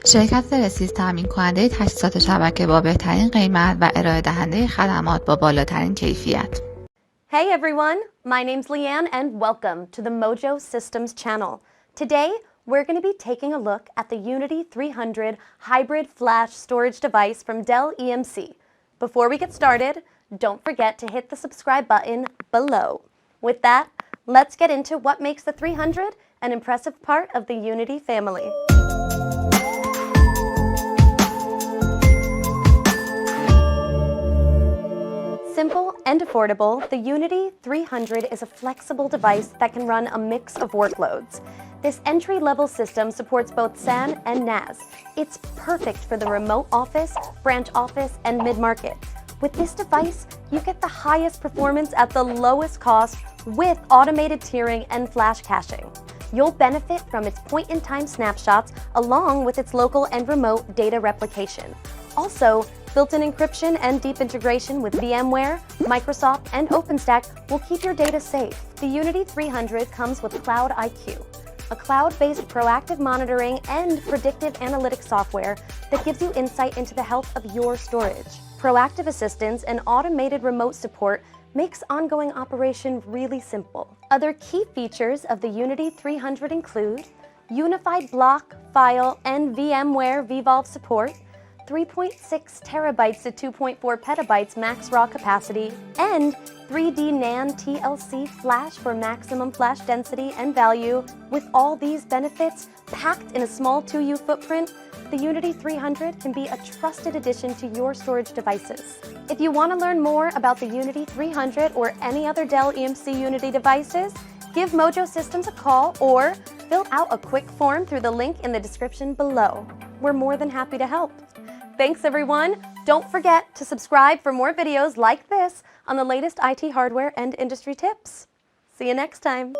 شرکت رسید تامین کننده تجهیزات شبکه با بهترین قیمت و ارائه دهنده خدمات با بالاترین کیفیت. Hey everyone, my name's Leanne and welcome to the Mojo Systems channel. Today, we're going to be taking a look at the Unity300 hybrid flash storage device from Dell EMC. Before we get started, don't forget to hit the subscribe button below. With that, let's get into what makes the 300 an impressive part of the Unity family. Simple and affordable, the Unity300 is a flexible device that can run a mix of workloads. This entry-level system supports both SAN and NAS. It's perfect for the remote office, branch office, and mid-market. With this device, you get the highest performance at the lowest cost with automated tiering and flash caching. You'll benefit from its point-in-time snapshots along with its local and remote data replication. Also, built-in encryption and deep integration with VMware, Microsoft, and OpenStack will keep your data safe. The Unity300 comes with Cloud IQ, a cloud-based proactive monitoring and predictive analytics software that gives you insight into the health of your storage. Proactive assistance and automated remote support makes ongoing operation really simple. Other key features of the Unity300 include unified block, file, and VMware vVolve support, 3.6 terabytes to 2.4 petabytes max raw capacity, and 3D NAND TLC flash for maximum flash density and value. With all these benefits packed in a small 2U footprint, the Unity300 can be a trusted addition to your storage devices. If you want to learn more about the Unity300 or any other Dell EMC Unity devices, give Mojo Systems a call or fill out a quick form through the link in the description below. We're more than happy to help. Thanks everyone. Don't forget to subscribe for more videos like this on the latest IT hardware and industry tips. See you next time.